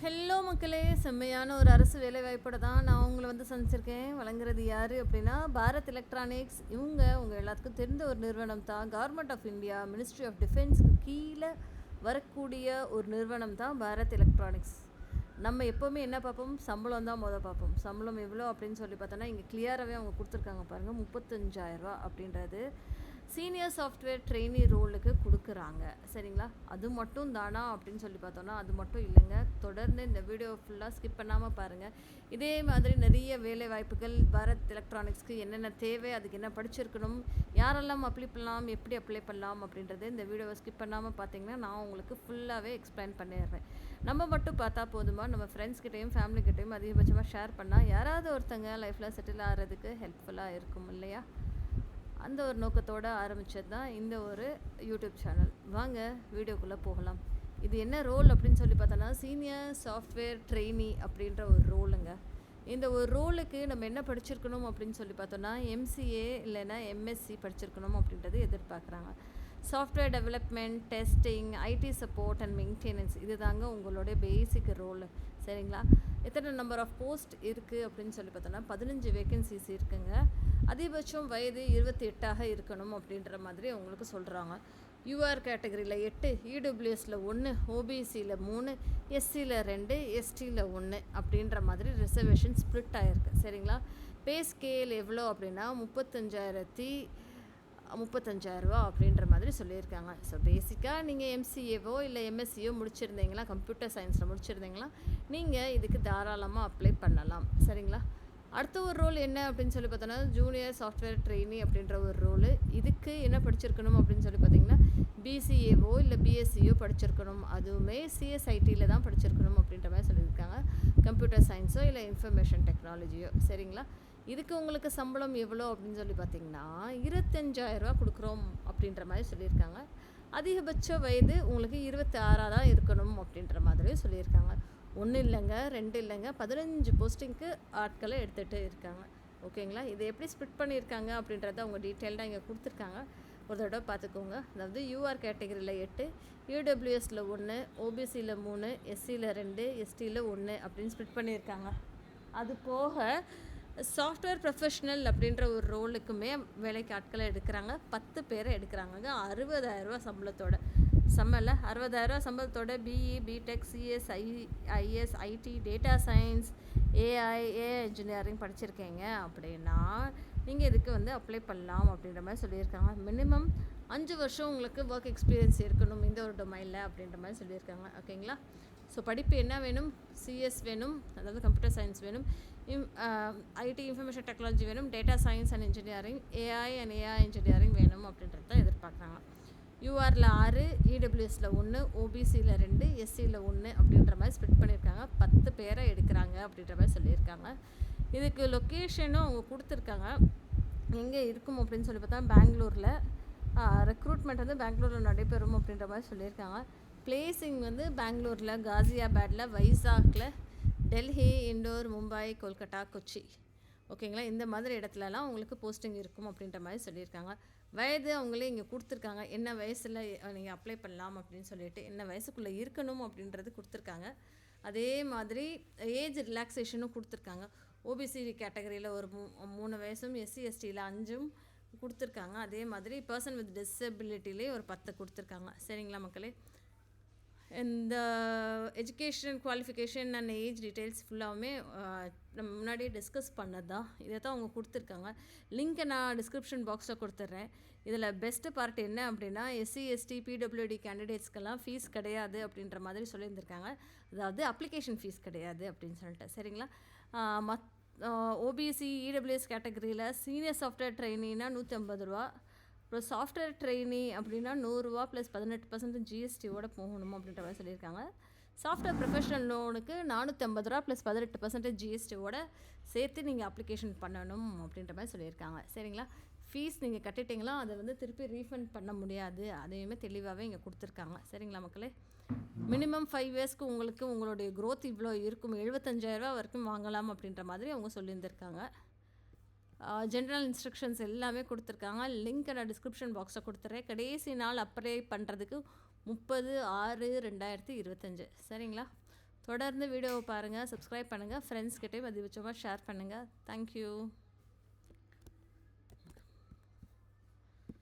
Hello மக்களே, செம்மையான ஒரு அரசு வேலைவாய்ப்போட தான் நான் உங்களை வந்து சந்திச்சிருக்கேன். வழங்குறது யார் அப்படின்னா பாரத் எலக்ட்ரானிக்ஸ். இவங்க உங்கள் எல்லாத்துக்கும் தெரிந்த ஒரு நிறுவனம் தான். Government of India ministry of டிஃபென்ஸ்க்கு கீழே வரக்கூடிய ஒரு நிறுவனம் தான் பாரத் எலக்ட்ரானிக்ஸ். நம்ம எப்போவுமே என்ன பார்ப்போம், சம்பளம் தான் பார்ப்போம். சம்பளம் எவ்வளோ அப்படின்னு சொல்லி பார்த்தோன்னா இங்கே கிளியராகவே அவங்க கொடுத்துருக்காங்க பாருங்கள், 35,000 அப்படின்றது சீனியர் சாஃப்ட்வேர் ட்ரெயினி ரோலுக்கு கொடுக்குறாங்க. சரிங்களா, அது மட்டும் தானா அப்படின்னு சொல்லி பார்த்தோன்னா அது மட்டும் இல்லைங்க. தொடர்ந்து இந்த வீடியோ ஃபுல்லாக ஸ்கிப் பண்ணாமல் பாருங்கள். இதே மாதிரி நிறைய வேலை வாய்ப்புகள் பாரத் எலக்ட்ரானிக்ஸ்க்கு என்னென்ன தேவை, அதுக்கு என்ன படிச்சிருக்கணும், யாரெல்லாம் அப்ளை பண்ணலாம், எப்படி அப்ளை பண்ணலாம் அப்படின்றது இந்த வீடியோவை ஸ்கிப் பண்ணாமல் பார்த்தீங்கன்னா நான் உங்களுக்கு ஃபுல்லாகவே எக்ஸ்பிளைன் பண்ணிடுறேன். நம்ம மட்டும் பார்த்தா போதுமா, நம்ம ஃப்ரெண்ட்ஸ்கிட்டையும் ஃபேமிலிக்கிட்டையும் அதிகபட்சமாக ஷேர் பண்ணால் யாராவது ஒருத்தங்க லைஃப்பில் செட்டில் ஆகிறதுக்கு ஹெல்ப்ஃபுல்லாக இருக்கும் இல்லையா? அந்த ஒரு நோக்கத்தோடு ஆரம்பித்தது தான் இந்த ஒரு யூடியூப் சேனல். வாங்க வீடியோக்குள்ளே போகலாம். இது என்ன ரோல் அப்படின்னு சொல்லி பார்த்தோன்னா சீனியர் சாஃப்ட்வேர் ட்ரெயினி அப்படின்ற ஒரு ரோலுங்க. இந்த ஒரு ரோலுக்கு நம்ம என்ன படிச்சிருக்கணும் அப்படின்னு சொல்லி பார்த்தோன்னா எம்சிஏ இல்லைன்னா எம்எஸ்சி படிச்சிருக்கணும் அப்படின்றது எதிர்பார்க்குறாங்க. Software development, testing, ID support and maintenance, இது தாங்க உங்களுடைய பேசிக் ரோல். சரிங்களா, எத்தனை நம்பர் ஆஃப் போஸ்ட் இருக்குது அப்படின்னு சொல்லி பார்த்தோன்னா 15 வேக்கன்சிஸ் இருக்குங்க. அதிகபட்சம் வயது 28 இருக்கணும் அப்படின்ற மாதிரி அவங்களுக்கு சொல்கிறாங்க. யூஆர் கேட்டகரியில் 8, இடபிள்யூஎஸில் 1, ஓபிசியில் 3, எஸ்சியில் 2, எஸ்டியில் 1 அப்படின்ற மாதிரி ரிசர்வேஷன் ஸ்ப்ளிட் ஆகிருக்கு. சரிங்களா, பே ஸ்கேல் எவ்வளோ அப்படின்னா 35,000 அப்படின்ற மாதிரி சொல்லியிருக்காங்க. ஸோ பேசிக்காக நீங்கள் எம்சிஏவோ இல்லை எம்எஸ்சியோ முடிச்சிருந்தீங்களா, கம்ப்யூட்டர் சயின்ஸில் முடிச்சிருந்தீங்களா, நீங்கள் இதுக்கு தாராளமாக அப்ளை பண்ணலாம். சரிங்களா, அடுத்த ஒரு ரோல் என்ன அப்படின்னு சொல்லி பார்த்தோன்னா ஜூனியர் சாஃப்ட்வேர் ட்ரெயினி அப்படின்ற ஒரு ரோலு. இதுக்கு என்ன படிச்சிருக்கணும் அப்படின்னு சொல்லி பார்த்தீங்கன்னா பிசிஏவோ இல்லை பிஎஸ்சியோ படிச்சிருக்கணும். அதுவுமே சிஎஸ்ஐடியில் தான் படிச்சிருக்கணும் அப்படின்ற மாதிரி சொல்லியிருக்காங்க. கம்ப்யூட்டர் சயின்ஸோ இல்லை இன்ஃபர்மேஷன் டெக்னாலஜியோ. சரிங்களா, இதுக்கு உங்களுக்கு சம்பளம் எவ்வளோ அப்படின்னு சொல்லி பார்த்தீங்கன்னா 25,000 கொடுக்குறோம் அப்படின்ற மாதிரி சொல்லியிருக்காங்க. அதிகபட்ச வயது உங்களுக்கு 26 தான் இருக்கணும் அப்படின்ற மாதிரி சொல்லியிருக்காங்க. 1 இல்லைங்க, 2 இல்லைங்க, 15 போஸ்டிங்க்கு ஆட்களை எடுத்துகிட்டு இருக்காங்க. ஓகேங்களா, இதை எப்படி ஸ்ப்ளிட் பண்ணியிருக்காங்க அப்படின்றத அவங்க டீட்டெயில்டாக இங்கே கொடுத்துருக்காங்க. ஒரு தடவை பார்த்துக்கோங்க. அதாவது யூஆர் கேட்டகரியில் 8, யூடபிள்யூஎஸில் 1, ஓபிசியில் 3, எஸ்சியில் 2, எஸ்டியில் 1 அப்படின்னு ஸ்ப்ளிட் பண்ணியிருக்காங்க. அது போக சாஃப்ட்வேர் ப்ரொஃபஷ்னல் அப்படின்ற ஒரு ரோலுக்குமே வேலைக்கு ஆட்களை எடுக்கிறாங்க. 10 பேரை எடுக்கிறாங்க. 60,000 சம்பளத்தோட. செம்மல்ல, 60,000 சம்பளத்தோட BE, BTech, CS, IS, IT, data science, AI engineering படிச்சிருக்கீங்க அப்படின்னா நீங்கள் இதுக்கு வந்து அப்ளை பண்ணலாம் அப்படின்ற மாதிரி சொல்லியிருக்காங்க. மினிமம் 5 வருஷம் உங்களுக்கு ஒர்க் எக்ஸ்பீரியன்ஸ் இருக்கணும் இந்த ஒரு டொமைனில் அப்படின்ற மாதிரி சொல்லியிருக்காங்க. ஓகேங்களா, ஸோ படிப்பு என்ன வேணும், சிஎஸ் வேணும், அதாவது கம்ப்யூட்டர் சயின்ஸ் வேணும், ஐடி இன்ஃபர்மேஷன் டெக்னாலஜி வேணும், data science and engineering, AI engineering வேணும் அப்படின்றது தான் எதிர்பார்க்குறாங்க. யூஆரில் 6, இடபிள்யூஎஸில் 1, ஓபிசியில் 2, எஸ்சியில் 1 அப்படின்ற மாதிரி ஸ்ப்ளிட் பண்ணியிருக்காங்க. 10 பேரை எடுக்கிறாங்க அப்படின்ற மாதிரி சொல்லியிருக்காங்க. இதுக்கு லொக்கேஷனும் அவங்க கொடுத்துருக்காங்க. எங்கே இருக்கும் அப்படின்னு சொல்லி பார்த்தா பெங்களூரில். ரெக்ரூட்மெண்ட் வந்து பெங்களூரில் நடைபெறும் அப்படின்ற மாதிரி சொல்லியிருக்காங்க. பிளேஸிங் வந்து பெங்களூரில், காசியாபாடில், வைசாக்கில், டெல்லி, இண்டோர், மும்பை, கொல்கட்டா, கொச்சி. ஓகேங்களா, இந்த மாதிரி இடத்துலலாம் உங்களுக்கு போஸ்டிங் இருக்கும் அப்படின்ற மாதிரி சொல்லியிருக்காங்க. வயது அவங்களே இங்கே கொடுத்துருக்காங்க, என்ன வயசில் நீங்கள் அப்ளை பண்ணலாம் அப்படின்னு சொல்லிட்டு, என்ன வயசுக்குள்ளே இருக்கணும் அப்படின்றது கொடுத்துருக்காங்க. அதே மாதிரி ஏஜ் ரிலாக்ஸேஷனும் கொடுத்துருக்காங்க. ஓபிசி கேட்டகரியில் ஒரு 3 வயசும், எஸ்சி எஸ்டியில் 5 கொடுத்துருக்காங்க. அதே மாதிரி பர்சன் வித் டிசபிலிட்டிலே ஒரு 10 கொடுத்துருக்காங்க. சரிங்களா மக்களே, இந்த education qualification and age details ஃபுல்லாகவுமே நம்ம முன்னாடியே டிஸ்கஸ் பண்ணது தான். இதை தான் அவங்க கொடுத்துருக்காங்க. லிங்க்கை நான் டிஸ்கிரிப்ஷன் பாக்ஸில் கொடுத்துட்றேன். இதில் பெஸ்ட்டு பார்ட் என்ன அப்படின்னா எஸ்சி எஸ்டி பிடபிள்யூடி கேண்டிடேட்ஸ்க்கெல்லாம் ஃபீஸ் கிடையாது அப்படின்ற மாதிரி சொல்லியிருந்திருக்காங்க. அதாவது அப்ளிகேஷன் ஃபீஸ் கிடையாது அப்படின்னு சொல்லிட்டு. சரிங்களா, ஓபிசி இடபிள்யூஎஸ் கேட்டகரியில் சீனியர் சாஃப்ட்வேர் ட்ரெயினினா 150 ரூபா, அப்புறம் சாஃப்ட்வேர் ட்ரெயினி அப்படின்னா 100 ரூபா ப்ளஸ் 18% ஜிஎஸ்டியோட போகணும் அப்படின்ற மாதிரி சொல்லியிருக்காங்க. சாஃப்ட்வேர் ப்ரொஃபஷனல் லோனுக்கு 450 ரூபா ப்ளஸ் 18% ஜிஎஸ்டியோட சேர்த்து நீங்கள் அப்ளிகேஷன் பண்ணணும் அப்படின்ற மாதிரி சொல்லியிருக்காங்க. சரிங்களா, ஃபீஸ் நீங்கள் கட்டிட்டீங்களா அதை வந்து திருப்பி ரீஃபண்ட் பண்ண முடியாது, அதையுமே தெளிவாகவே இங்கே கொடுத்துருக்காங்க. சரிங்களா மக்களே, மினிமம் 5 இயர்ஸ்க்கு உங்களுக்கு உங்களுடைய க்ரோத் இவ்வளோ இருக்கும், 75,000 வரைக்கும் வாங்கலாம் அப்படின்ற மாதிரி அவங்க சொல்லியிருந்திருக்காங்க. ஜென்ரல் இன்ஸ்ட்ரக்ஷன்ஸ் எல்லாமே கொடுத்துருக்காங்க. லிங்க்கை நான் டிஸ்கிரிப்ஷன் பாக்ஸில் கொடுத்துட்றேன். கடைசி நாள் அப்ளை பண்ணுறதுக்கு 30/6/2025. சரிங்களா, தொடர்ந்து வீடியோவை பாருங்கள், சப்ஸ்கிரைப் பண்ணுங்கள், ஃப்ரெண்ட்ஸ்கிட்டையும் அதிகபட்சமாக ஷேர் பண்ணுங்கள். தேங்க்யூ.